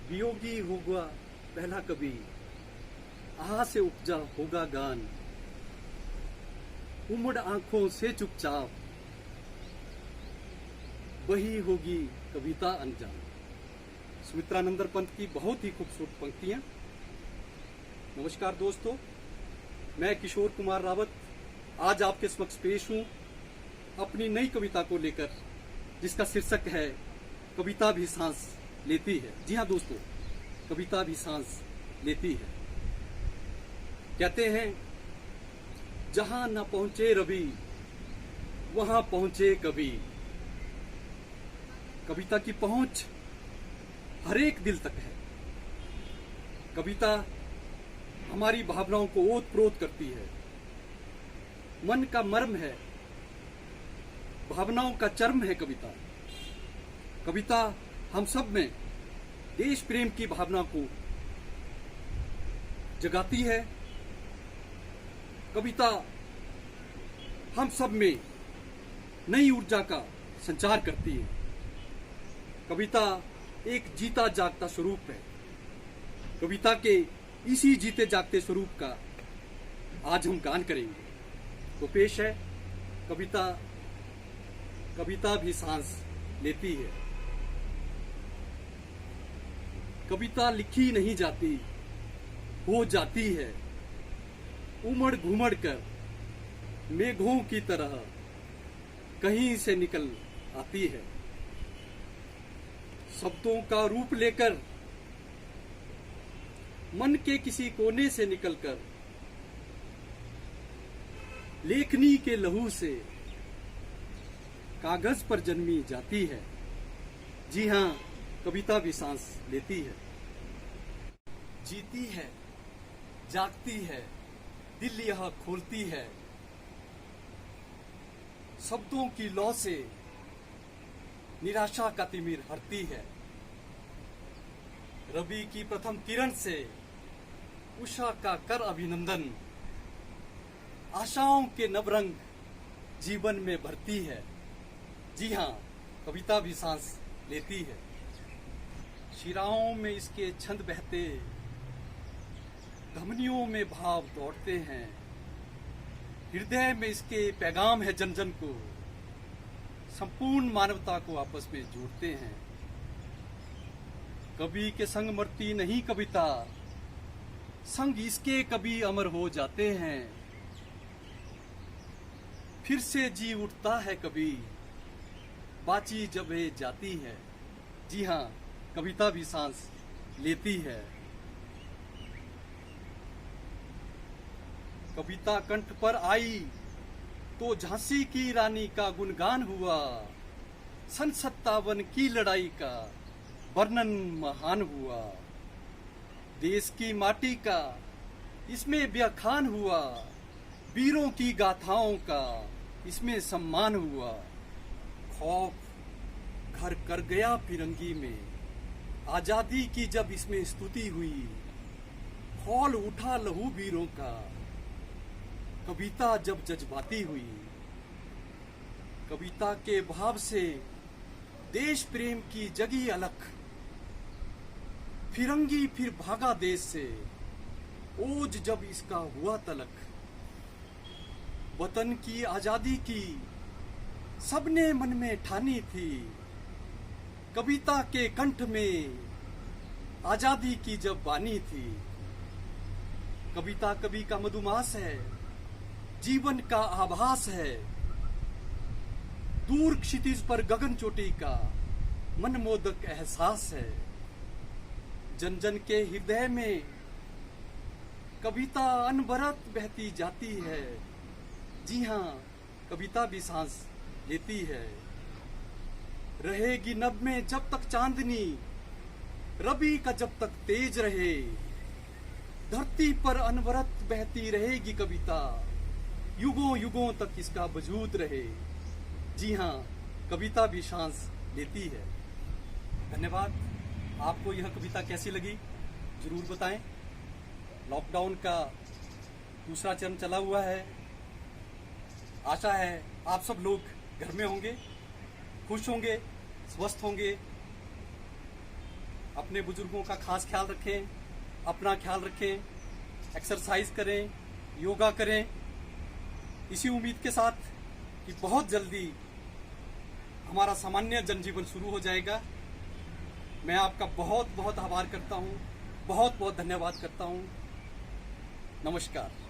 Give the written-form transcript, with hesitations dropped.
वियोगी होगा पहला कवि, आहा से उपजा होगा गान, उमड़ आंखों से चुपचाप वही होगी कविता अनजान। सुमित्रानंदन पंत की बहुत ही खूबसूरत पंक्तियां। नमस्कार दोस्तों, मैं किशोर कुमार रावत आज आपके समक्ष पेश हूं अपनी नई कविता को लेकर, जिसका शीर्षक है कविता भी सांस लेती है। जी हाँ दोस्तों, कविता भी सांस लेती है। कहते हैं जहां न पहुंचे रवि वहां पहुंचे कवि। कविता की पहुंच हर एक दिल तक है। कविता हमारी भावनाओं को ओत प्रोत करती है, मन का मर्म है, भावनाओं का चर्म है कविता। कविता हम सब में देश प्रेम की भावना को जगाती है। कविता हम सब में नई ऊर्जा का संचार करती है। कविता एक जीता जागता स्वरूप है। कविता के इसी जीते जागते स्वरूप का आज हम गान करेंगे। तो पेश है कविता, कविता भी सांस लेती है। कविता लिखी नहीं जाती, हो जाती है उमड़ घुमड़ कर मेघों की तरह कहीं से निकल आती है। शब्दों का रूप लेकर मन के किसी कोने से निकलकर लेखनी के लहू से कागज पर जन्मी जाती है। जी हां, कविता भी सांस लेती है। जीती है, जागती है, दिल यह खोलती है। शब्दों की लौ से निराशा का तिमिर हरती है। रवि की प्रथम किरण से उषा का कर अभिनंदन। आशाओं के नवरंग जीवन में भरती है। जी हां, कविता भी सांस लेती है। शिराओं में इसके छंद बहते, धमनियों में भाव दौड़ते हैं। हृदय में इसके पैगाम है जन जन को, संपूर्ण मानवता को आपस में जोड़ते हैं। कवि के संग मरती नहीं कविता, संग इसके कभी अमर हो जाते हैं। फिर से जी उठता है कवि, बाची जब ये जाती है। जी हां, कविता भी सांस लेती है। कविता कंठ पर आई तो झांसी की रानी का गुणगान हुआ। सन 57 की लड़ाई का वर्णन महान हुआ। देश की माटी का इसमें व्याख्यान हुआ। वीरों की गाथाओं का इसमें सम्मान हुआ। खौफ घर कर गया फिरंगी में, आजादी की जब इसमें स्तुति हुई। खौल उठा लहू वीरों का, कविता जब जज्बाती हुई। कविता के भाव से देश प्रेम की जगी अलख। फिरंगी फिर भागा देश से, ओज जब इसका हुआ तलक। वतन की आजादी की सबने मन में ठानी थी। कविता के कंठ में आजादी की जब बानी थी। कविता कवि का मधुमास है, जीवन का आभास है। दूर क्षितिज पर गगन चोटी का मनमोदक एहसास है। जन जन के हृदय में कविता अनवरत बहती जाती है। जी हां, कविता भी सांस लेती है। रहेगी नभ में जब तक चांदनी, रवि का जब तक तेज रहे। धरती पर अनवरत बहती रहेगी कविता, युगों युगों तक इसका वजूद रहे। जी हां, कविता भी सांस लेती है। धन्यवाद। आपको यह कविता कैसी लगी जरूर बताएं। लॉकडाउन का दूसरा चरण चला हुआ है। आशा है आप सब लोग घर में होंगे, खुश होंगे, स्वस्थ होंगे। अपने बुजुर्गों का खास ख्याल रखें, अपना ख्याल रखें, एक्सरसाइज करें, योगा करें, इसी उम्मीद के साथ कि बहुत जल्दी हमारा सामान्य जनजीवन शुरू हो जाएगा। मैं आपका बहुत बहुत आभार करता हूँ, बहुत बहुत धन्यवाद करता हूँ। नमस्कार।